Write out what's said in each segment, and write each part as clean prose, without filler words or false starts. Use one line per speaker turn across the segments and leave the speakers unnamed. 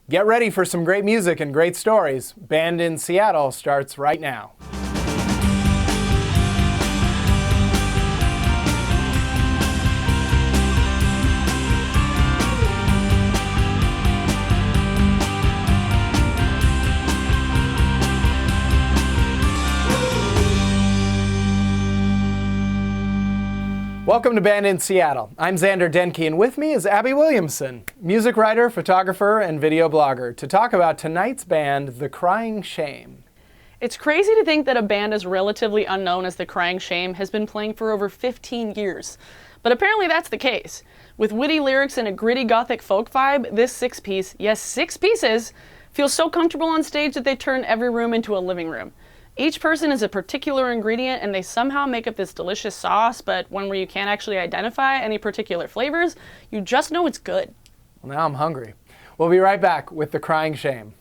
Get ready for some great music and great stories. Band in Seattle starts right now. Welcome to Band in Seattle. I'm Xander Denke, and with me is Abby Williamson, music writer, photographer, and video blogger, to talk about tonight's band, The Crying Shame.
It's crazy to think that a band as relatively unknown as The Crying Shame has been playing for over 15 years. But apparently that's the case. With witty lyrics and a gritty gothic folk vibe, this six-piece, yes, 6 pieces, feels so comfortable on stage that they turn every room into a living room. Each person is a particular ingredient and they somehow make up this delicious sauce, but one where you can't actually identify any particular flavors, you just know it's good.
Well, now I'm hungry. We'll be right back with The Crying Shame.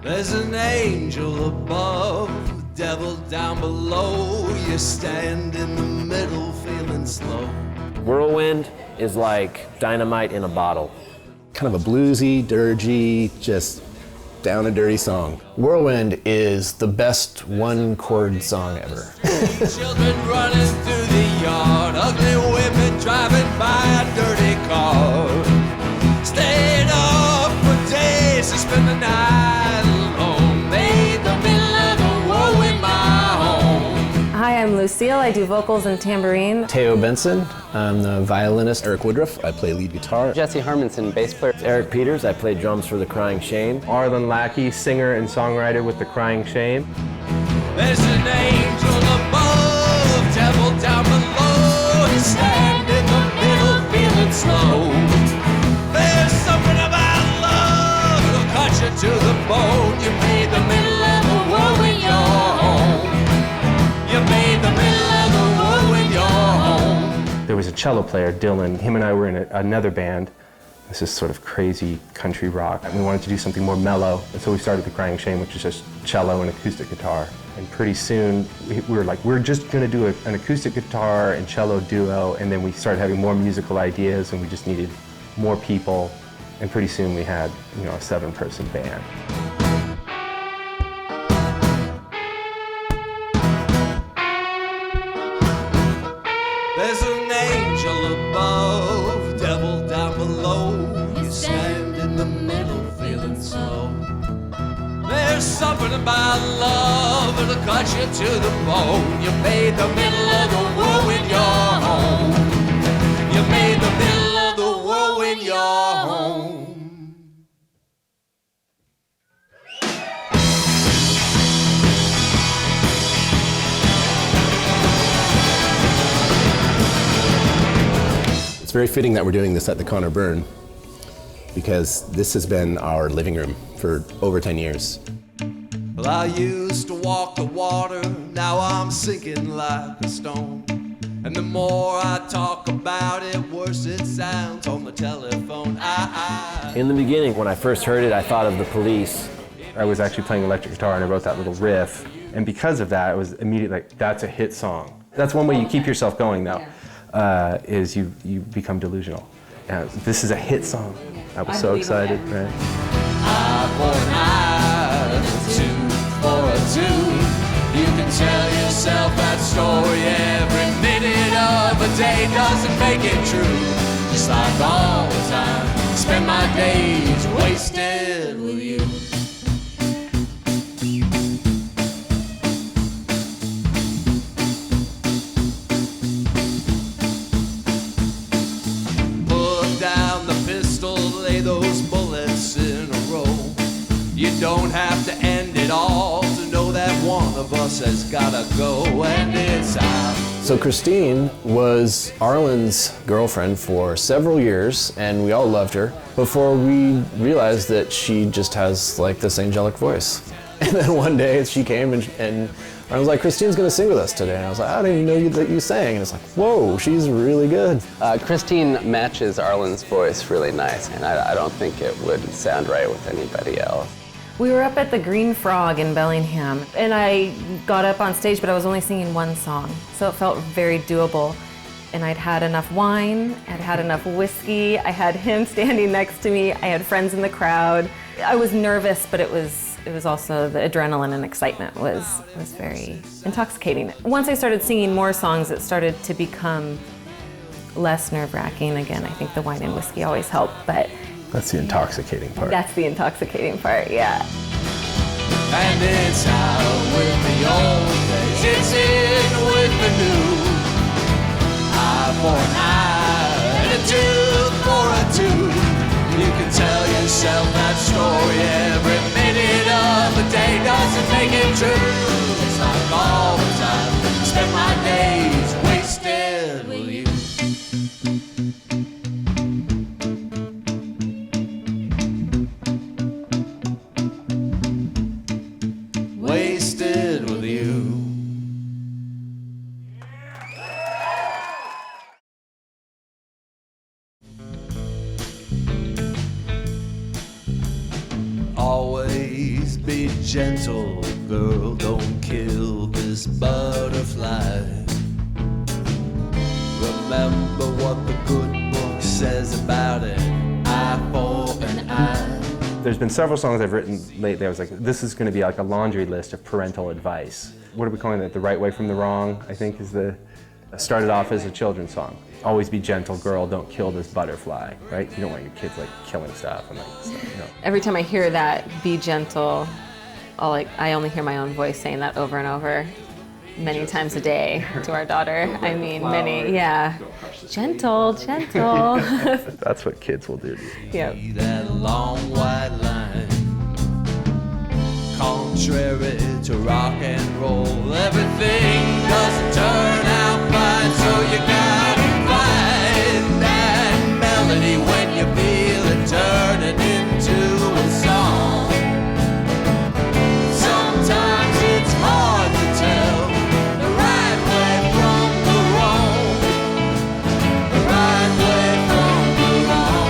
There's an angel above, the devil down below. You stand in the middle feeling slow.
Whirlwind is like dynamite in a bottle.
Kind of a bluesy, dirgy, just down and dirty song. Whirlwind is the best one-chord song ever.
Children running through the yard, ugly women driving by a dirty car. Stayed up for days to spend the night alone. Made the middle of the whirlwind my home.
Hi, I'm Lucille. I do vocals and tambourine.
Teo Benson, I'm the violinist. Eric Woodruff, I play lead guitar.
Jesse Hermanson, bass player.
Eric Peters, I play drums for The Crying Shame.
Arlen Lackey, singer and songwriter with The Crying Shame.
There's an angel above, devil down below. You stand in the middle feeling slow. There's something about love that'll cut you to the bone. You made the middle of the whirlwind your home. You made the middle of the whirlwind your home.
There was a cello player, Dylan. Him and I were in another band. This is sort of crazy country rock. And we wanted to do something more mellow, and so we started The Crying Shame, which is just cello and acoustic guitar. And pretty soon, we were like, we're just gonna do an acoustic guitar and cello duo, and then we started having more musical ideas, and we just needed more people. And pretty soon we had, a 7-person band.
There's an angel above, devil down below. You stand in the middle feeling slow. There's something about love that'll cut you to the bone. You made the middle of the whirlwind your home. You made the middle of the whirlwind your home.
It's very fitting that we're doing this at the Connor Burn because this has been our living room for over 10 years.
Well, I used to walk the water, now I'm sinking like a stone. And the more I talk about it, worse it sounds on the telephone.
In the beginning, when I first heard it, I thought of The Police.
I was actually playing electric guitar and I wrote that little riff. And because of that, it was immediately like, that's a hit song. That's one way you keep yourself going though, is you become delusional. This is a hit song. I was so excited, right?
Eye for an eye, a tooth for a tooth. You can tell yourself that story every minute of a day doesn't make it true. Just like all the time, spend my days wasted with you. Put down the pistol, lay those bullets in a row. You don't have to end it all to know that one of us has gotta go, and it's out.
So Christine was Arlen's girlfriend for several years, and we all loved her before we realized that she just has like this angelic voice. And then one day she came and I was like, Christine's gonna sing with us today. And I was like, I didn't even know that you sang. And it's like, whoa, she's really good.
Christine matches Arlen's voice really nice, and I don't think it would sound right with anybody else.
We were up at the Green Frog in Bellingham, and I got up on stage, but I was only singing one song, so it felt very doable. and I'd had enough wine, I'd had enough whiskey, I had him standing next to me, I had friends in the crowd. I was nervous, but it was also the adrenaline and excitement was very intoxicating. Once I started singing more songs, it started to become less nerve-wracking. Again, I think the wine and whiskey always help, but
That's the intoxicating part.
that's the intoxicating part, yeah.
And it's out with the old days, it's in with the new. Eye for an eye and a tooth for a tooth. You can tell yourself that story every minute of the day. Doesn't make it true. It's like all the time. Spend my days wasted with you. Wasted with you. Always be gentle, girl, don't kill this butterfly. Remember what the good book says about it, eye for an eye.
There's been several songs I've written lately. I was like, this is going to be like a laundry list of parental advice. What are we calling it? The right way from the wrong, I think is started off as a children's song. Always be gentle, girl, don't kill this butterfly, right? You don't want your kids like killing stuff and like stuff, you know.
Every time I hear that, be gentle, I only hear my own voice saying that over and over, many times a day to our daughter. I mean, many, yeah. Gentle, gentle.
That's what kids will do to you.
Yep.
See that long white line. Contrary to rock and roll, everything doesn't turn out fine, so you gotta find that melody when you feel it turning into a song. Sometimes it's hard to tell the right way from the wrong, the right way from the wrong.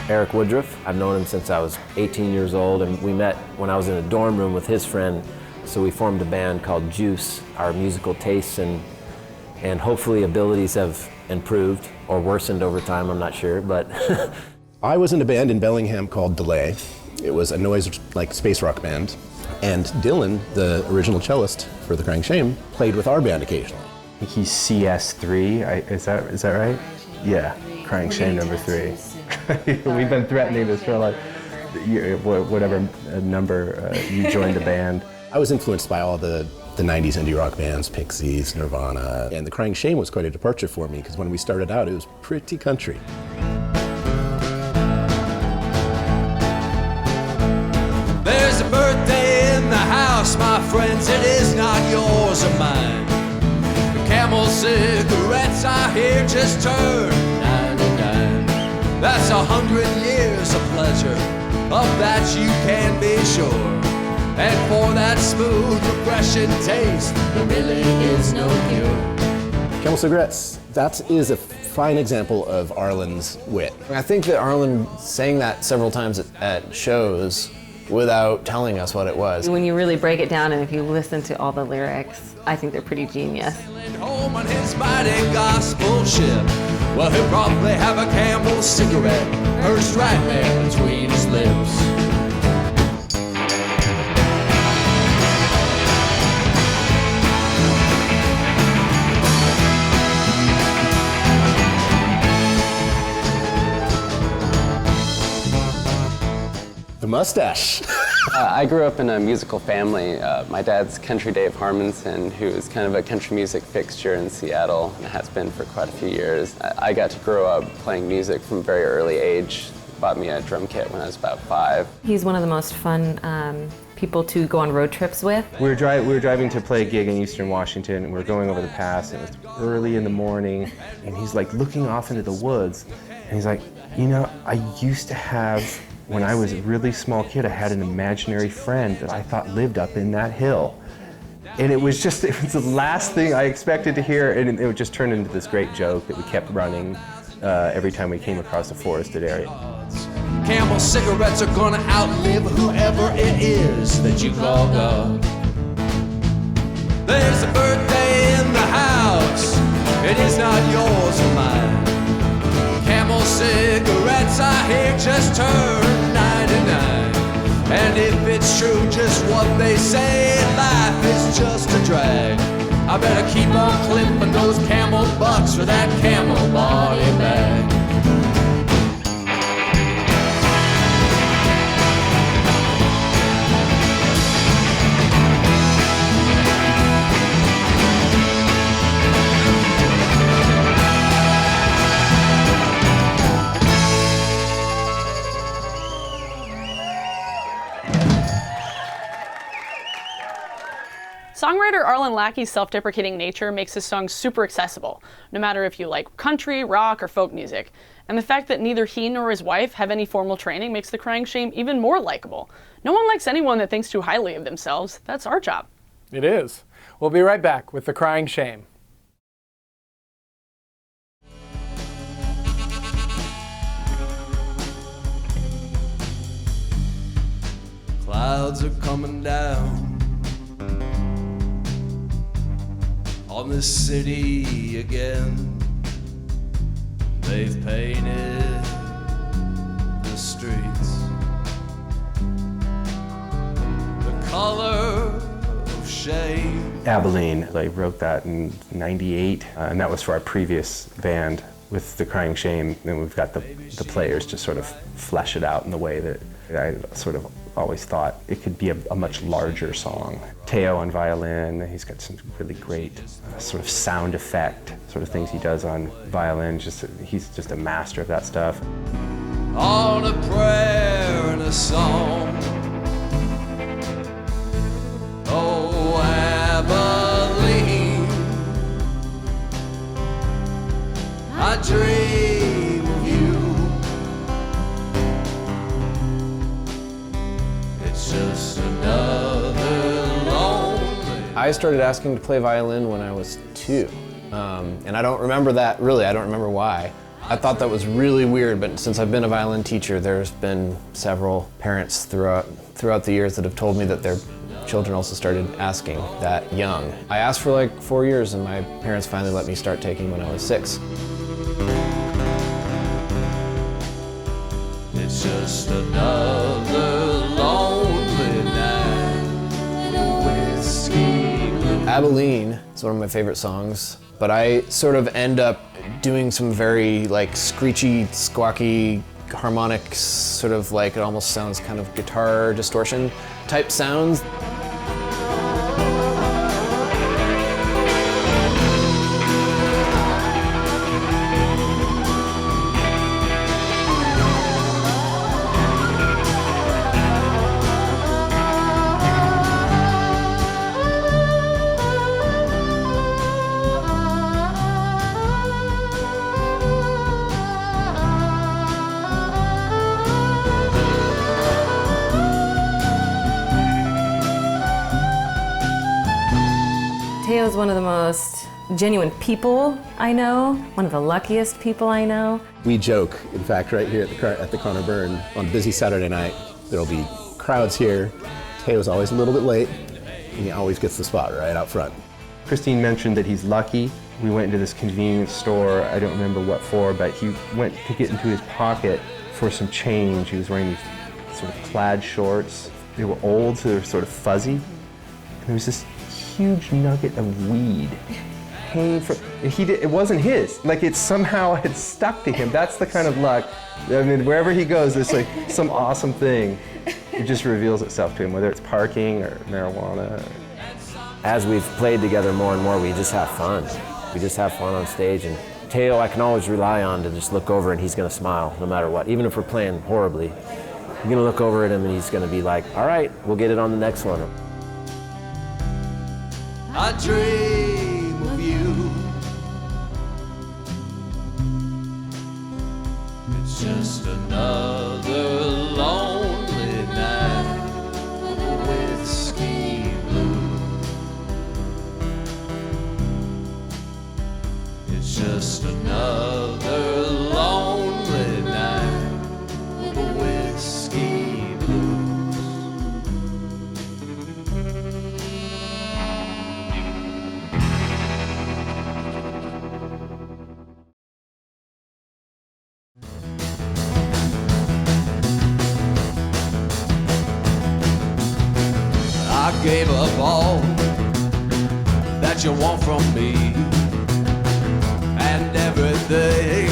Eric Woodruff. I've known him since I was 18 years old, and we met when I was in a dorm room with his friend. So we formed a band called Juice. Our musical tastes and hopefully abilities have improved or worsened over time, I'm not sure, but
I was in a band in Bellingham called Delay. It was a noise like space rock band. And Dylan, the original cellist for The Crying Shame, played with our band occasionally.
I think he's CS3, is that right? Yeah, Crying Shame number 3. We've been threatening this for like, whatever number you joined the band.
I was influenced by all the 90s indie rock bands, Pixies, Nirvana, and The Crying Shame was quite a departure for me because when we started out, it was pretty country.
There's a birthday in the house, my friends, it is not yours or mine. The Camel cigarettes I hear just turned 99. That's 100 years of pleasure, of that you can be sure. And for that smooth, refreshing taste, there really is no cure.
Camel Cigarettes, that is a fine example of Arlen's wit.
I think that Arlen sang that several times at shows without telling us what it was.
When you really break it down and if you listen to all the lyrics, I think they're pretty genius.
Home on his mighty gospel ship. Well, he'll probably have a Camel cigarette perched right there between his lips.
The mustache.
I grew up in a musical family. My dad's country Dave Harmonson, who is kind of a country music fixture in Seattle, and has been for quite a few years. I got to grow up playing music from a very early age. Bought me a drum kit when I was about 5.
He's one of the most fun people to go on road trips with.
We were driving to play a gig in Eastern Washington, and we were going over the pass, and it was early in the morning, and he's like looking off into the woods, and he's like, you know, I used to have When I was a really small kid, I had an imaginary friend that I thought lived up in that hill. And it was the last thing I expected to hear, and it would just turn into this great joke that we kept running every time we came across a forested area.
Camel cigarettes are gonna outlive whoever it is that you call God. There's a birthday in the house, it is not yours or mine. Camel cigarettes, I hear, just turned 99. And if it's true just what they say, life is just a drag. I better keep on clipping those camel bucks for that camel body bag.
Songwriter Arlen Lackey's self-deprecating nature makes his songs super accessible, no matter if you like country, rock, or folk music. And the fact that neither he nor his wife have any formal training makes The Crying Shame even more likable. No one likes anyone that thinks too highly of themselves. That's our job.
It is. We'll be right back with The Crying Shame.
Clouds are coming down on this city again. They've painted the streets the color of shame.
Abilene, I wrote that in '98, and that was for our previous band with The Crying Shame. And we've got the players to sort of flesh it out in the way that I sort of always thought it could be a much larger song. Teo on violin, he's got some really great sort of sound effect, sort of things he does on violin. He's just a master of that stuff.
On a prayer and a song. Oh, Abilene, I dream of you. It's just another lonely.
I started asking to play violin when I was 2. And I don't remember that, really, I don't remember why. I thought that was really weird, but since I've been a violin teacher, there's been several parents throughout the years that have told me that their children also started asking that young. I asked for like 4 years, and my parents finally let me start taking when I was 6.
It's just another lonely night. Whiskey.
Abilene is one of my favorite songs, but I sort of end up doing some very like screechy, squawky harmonics, sort of like it almost sounds kind of guitar distortion type sounds.
Teo's one of the most genuine people I know, one of the luckiest people I know.
We joke, in fact, right here at the Connor Burn, on a busy Saturday night, there'll be crowds here. Teo's always a little bit late, and he always gets the spot right out front.
Christine mentioned that he's lucky. We went into this convenience store, I don't remember what for, but he went to get into his pocket for some change. He was wearing these sort of plaid shorts. They were old, so they were sort of fuzzy. And there was this huge nugget of weed hanging from, it wasn't his. Like it somehow had stuck to him. That's the kind of luck. I mean, wherever he goes, there's like some awesome thing. It just reveals itself to him, whether it's parking or marijuana.
As we've played together more and more, we just have fun. We just have fun on stage, and Teo I can always rely on to just look over and he's gonna smile no matter what. Even if we're playing horribly, you're gonna look over at him and he's gonna be like, all right, we'll get it on the next one.
I dream of you. It's It's just another lonely night with whiskey blues. It's just another lonely night with whiskey blues. I gave up all that you want from me, and everything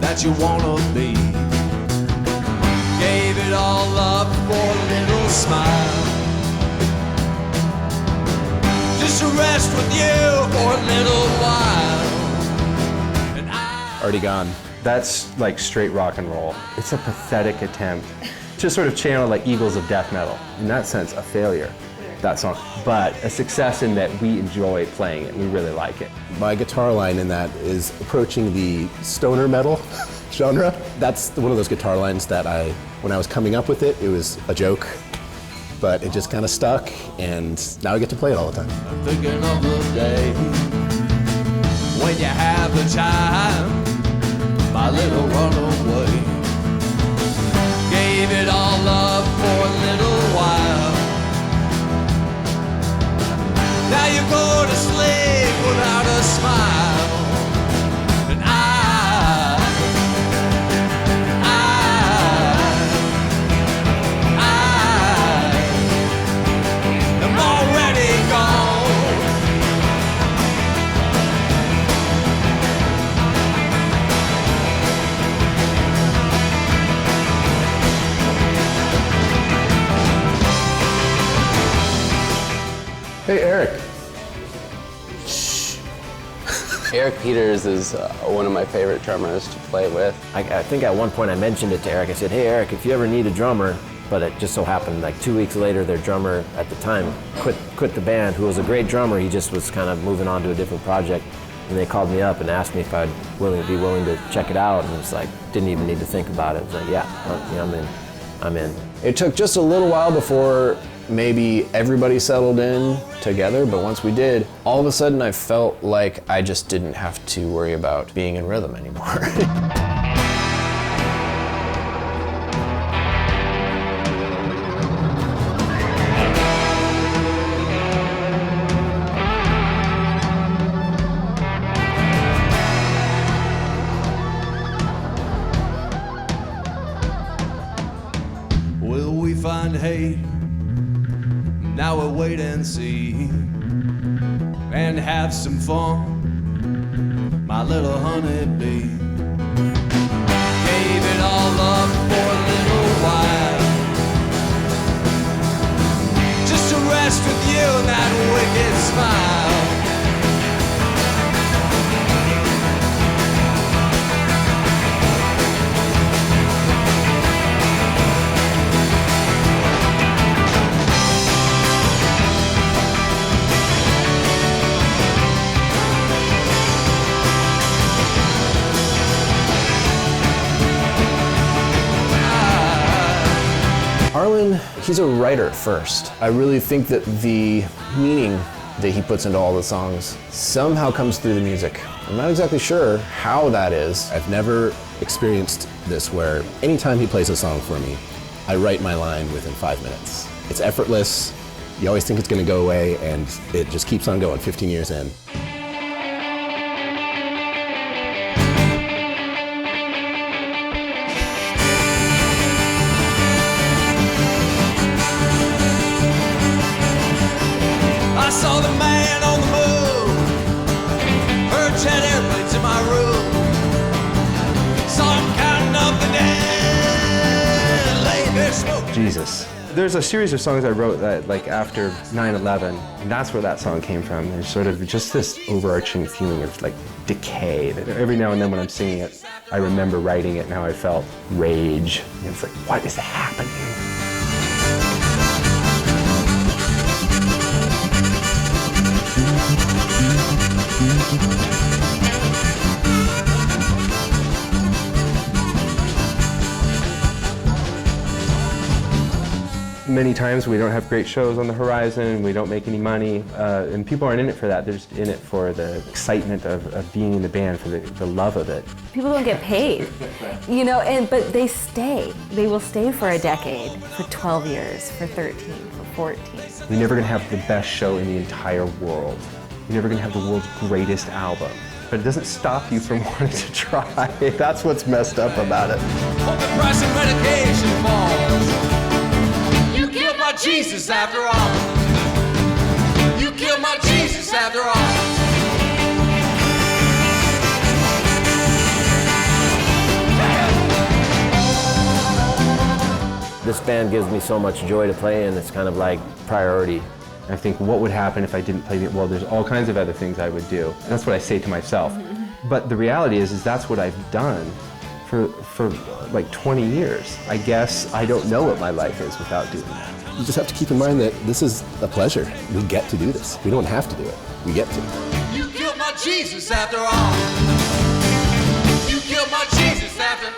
that you wanna be. Gave it all up for a little smile, just to rest with you for a little while. And
Already Gone.
That's like straight rock and roll. It's a pathetic attempt to sort of channel like Eagles of death metal. In that sense, a failure, that song. But a success in that we enjoy playing it, we really like it.
My guitar line in that is approaching the stoner metal genre. That's one of those guitar lines that when I was coming up with it, it was a joke, but it just kind of stuck, and now I get to play it all the time.
I'm thinking of the day when you have the time, my little runaway. Gave it all up for a little while. Now you go to sleep without a smile. And I'm already gone.
Hey, Eric.
Eric Peters is one of my favorite drummers to play with.
I think at one point I mentioned it to Eric. I said, hey Eric, if you ever need a drummer, but it just so happened like 2 weeks later, their drummer at the time quit the band, who was a great drummer. He just was kind of moving on to a different project. And they called me up and asked me if I'd be willing to check it out. And it's like, didn't even need to think about it. It was like, yeah, I'm in.
It took just a little while before maybe everybody settled in together, but once we did, all of a sudden I felt like I just didn't have to worry about being in rhythm anymore.
Will we find hate? Now we'll wait and see, and have some fun, my little honeybee. Gave it all up for a little while, just to rest with you in that wicked smile.
Arlen, he's a writer first. I really think that the meaning that he puts into all the songs somehow comes through the music. I'm not exactly sure how that is.
I've never experienced this where anytime he plays a song for me, I write my line within 5 minutes. It's effortless. You always think it's going to go away, and it just keeps on going 15 years in.
I saw the man on the move, heard jet airplanes in my room, saw him counting up the dead, laying there smoking.
Jesus. There's a series of songs I wrote that like after 9/11, and that's where that song came from. There's sort of just this overarching feeling of like decay that every now and then when I'm singing it, I remember writing it and how I felt rage. And it's like, what is happening? many times we don't have great shows on the horizon, we don't make any money, and people aren't in it for that. They're just in it for the excitement of being in the band, for the love of it.
People don't get paid, you know, but they stay. They will stay for a decade, for 12 years, for 13, for 14.
You're never going to have the best show in the entire world. You're never going to have the world's greatest album. But it doesn't stop you from wanting to try. That's what's messed up about it.
Hope the price of medication falls. You killed my Jesus after all. You killed my Jesus after all.
This band gives me so much joy to play in, it's kind of like priority.
I think, what would happen if I didn't play the, well, there's all kinds of other things I would do. That's what I say to myself. But the reality is that's what I've done for like 20 years. I guess I don't know what my life is without doing that.
You just have to keep in mind that this is a pleasure. We get to do this. We don't have to do it. We get to.
You killed my Jesus after all. You killed my Jesus after.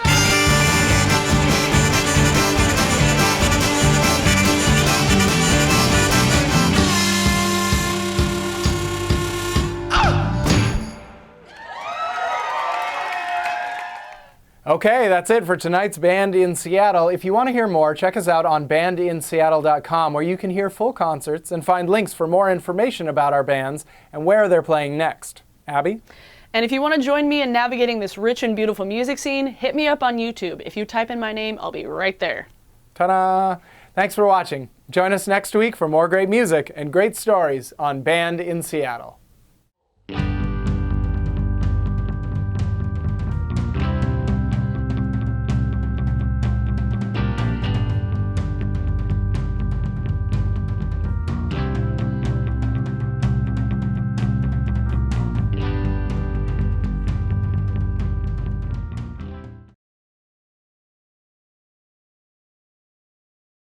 Okay, that's it for tonight's Band in Seattle. If you want to hear more, check us out on bandinseattle.com, where you can hear full concerts and find links for more information about our bands and where they're playing next. Abby?
And if you want to join me in navigating this rich and beautiful music scene, hit me up on YouTube. If you type in my name, I'll be right there.
Ta-da! Thanks for watching. Join us next week for more great music and great stories on Band in Seattle.